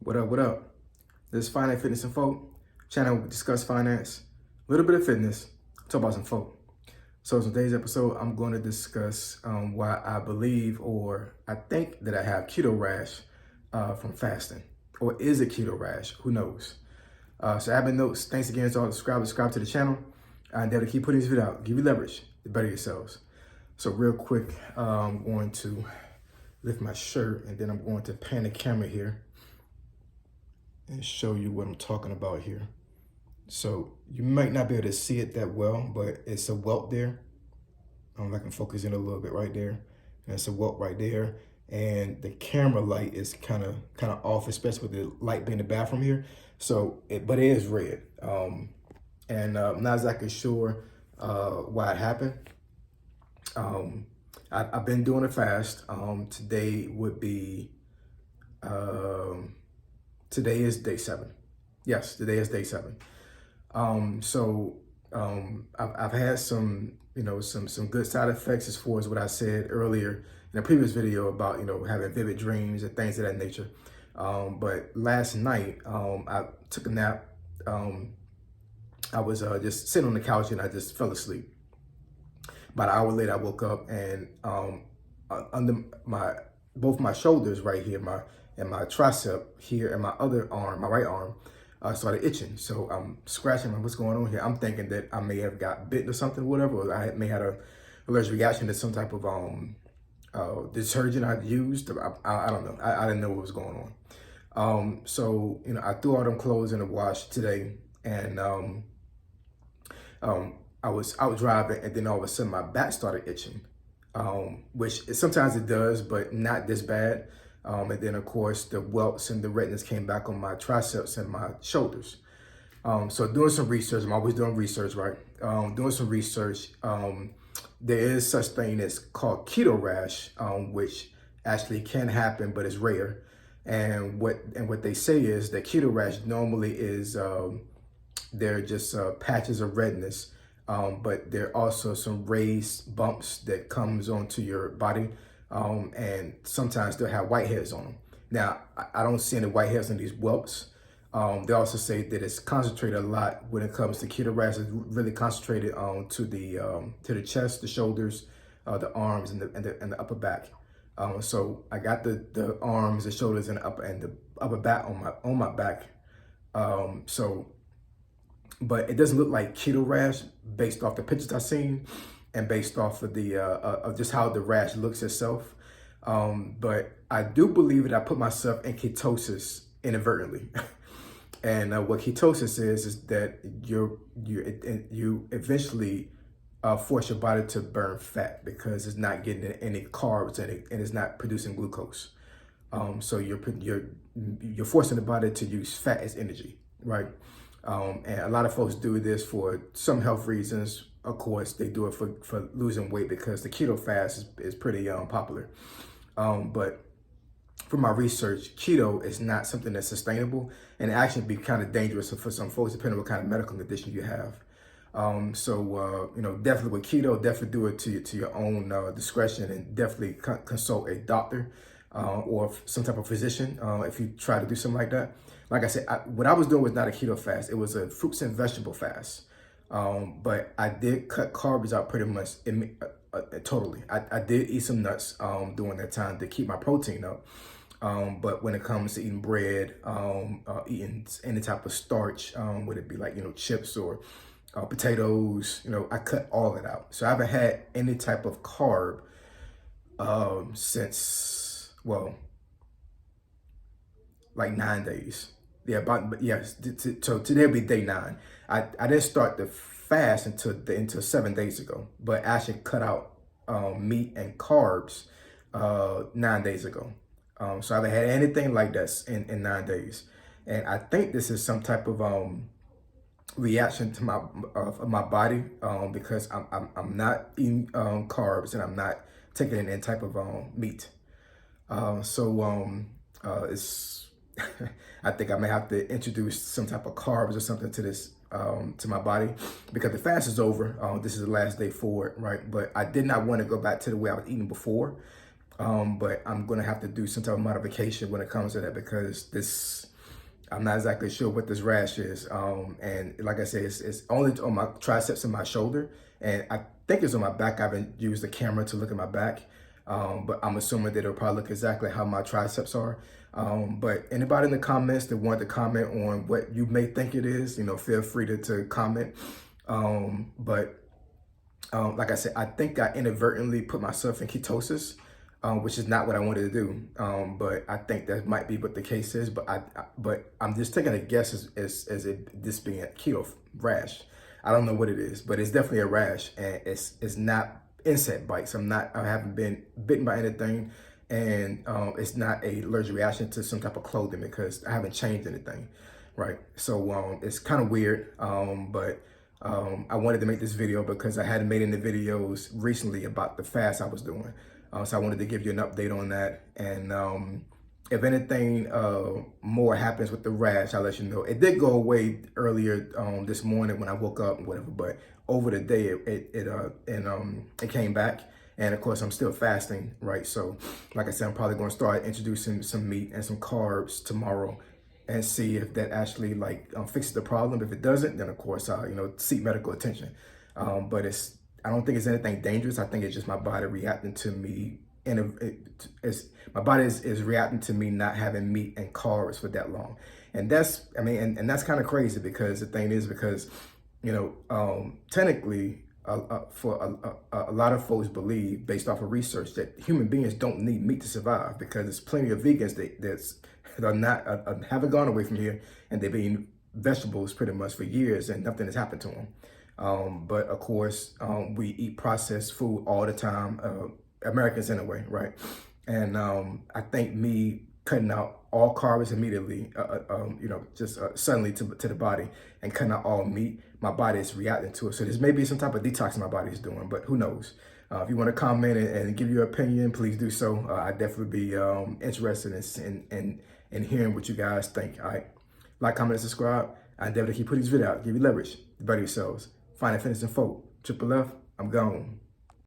What up, what up? This is Finance, Fitness, and Folk. Channel, we discuss finance, a little bit of fitness, talk about some folk. So in today's episode, I'm going to discuss why I believe or I think that I have keto rash from fasting. Or is it keto rash? Who knows? So admin notes, thanks again to all the subscribe to the channel. I endeavor to keep putting this video out, give you leverage to better yourselves. So real quick, I'm going to lift my shirt and then I'm going to pan the camera here and show you what I'm talking about here. So you might not be able to see it that well, but it's a welt there. I can focus in a little bit right there. And it's a welt right there. And the camera light is kind of off, especially with the light being in the bathroom here. So, but it is red. I'm not exactly sure why it happened. I've been doing a fast. Today would be, today is day 7. Yes, today is day 7. I've had some, some good side effects as far as what I said earlier in a previous video about, having vivid dreams and things of that nature. But last night, I took a nap. I was just sitting on the couch and I just fell asleep. About an hour later, I woke up and under both my shoulders right here, my tricep here, and my other arm, my right arm, started itching. So I'm scratching, what's going on here? I'm thinking that I may have got bitten or something, whatever. Or I may have had a allergic reaction to some type of detergent I used. I don't know. I didn't know what was going on. I threw all them clothes in the wash today, and I was out driving, and then all of a sudden my back started itching, which sometimes it does, but not this bad. And then of course the welts and the redness came back on my triceps and my shoulders. So doing some research, I'm always doing research, right? Doing some research, there is such thing as called keto rash, which actually can happen, but it's rare. And what they say is that keto rash normally is, they're just patches of redness. But there are also some raised bumps that comes onto your body, and sometimes they'll have whiteheads on them. Now, I don't see any whiteheads on these whelps. They also say that it's concentrated a lot when it comes to keto rash. It's really concentrated to the chest, the shoulders, the arms, and the upper back. So I got the arms, the shoulders, and the upper back on my back. But it doesn't look like keto rash based off the pictures I've seen and based off of the of just how the rash looks itself. But I do believe that I put myself in ketosis inadvertently. And what ketosis is that you eventually force your body to burn fat because it's not getting any carbs in it and it's not producing glucose. So you're forcing the body to use fat as energy, right? And a lot of folks do this for some health reasons. Of course, they do it for losing weight because the keto fast is pretty popular. But from my research, keto is not something that's sustainable and it actually be kind of dangerous for some folks, depending on what kind of medical condition you have. Definitely with keto, definitely do it to your own discretion, and definitely consult a doctor or some type of physician if you try to do something like that. Like I said, what I was doing was not a keto fast. It was a fruits and vegetable fast. But I did cut carbs out pretty much totally. I did eat some nuts during that time to keep my protein up. But when it comes to eating bread, eating any type of starch, would it be like, chips or potatoes, I cut all that out. So I haven't had any type of carb since, well, like 9 days. Yeah, so today will be day 9. I didn't start the fast until 7 days ago, but actually cut out meat and carbs 9 days ago. So I haven't had anything like this in 9 days, and I think this is some type of reaction to my body because I'm not eating carbs and I'm not taking any type of meat. It's I think I may have to introduce some type of carbs or something to this, to my body, because the fast is over. This is the last day for it, right? But I did not want to go back to the way I was eating before. But I'm going to have to do some type of modification when it comes to that, because this I'm not exactly sure what this rash is. And like I said, it's only on my triceps and my shoulder. And I think it's on my back. I haven't used the camera to look at my back. But I'm assuming that it'll probably look exactly how my triceps are. But anybody in the comments that want to comment on what you may think it is, feel free to comment. But like I said, I think I inadvertently put myself in ketosis, which is not what I wanted to do. But I think that might be what the case is. But I'm just taking a guess as this being a keto rash. I don't know what it is, but it's definitely a rash, and it's not insect bites. I haven't been bitten by anything, and it's not a allergic reaction to some type of clothing because I haven't changed anything, right? So it's kind of weird, but. I wanted to make this video because I hadn't made any videos recently about the fast I was doing. So I wanted to give you an update on that. And if anything more happens with the rash, I'll let you know. It did go away earlier this morning when I woke up and whatever, but over the day it came back. And of course, I'm still fasting, right? So like I said, I'm probably going to start introducing some meat and some carbs tomorrow and see if that actually fixes the problem. If it doesn't, then of course I'll seek medical attention. But I don't think it's anything dangerous. I think it's just my body reacting to me, and my body is reacting to me not having meat and carbs for that long. And that's and that's kind of crazy because the thing is technically. For a lot of folks believe, based off of research, that human beings don't need meat to survive because there's plenty of vegans that are not haven't gone away from here, and they've been eating vegetables pretty much for years and nothing has happened to them. But of course, we eat processed food all the time, Americans anyway, right? And I think me cutting out all carbs immediately, just suddenly to the body, and cutting out all meat, my body is reacting to it. So there's maybe some type of detox my body is doing, but who knows? If you want to comment and give your opinion, please do so. I'd definitely be interested in hearing what you guys think. All right, like, comment, and subscribe. I endeavor to keep putting these videos out, give you leverage, better yourselves. Find and finish and folk. Triple F, I'm gone.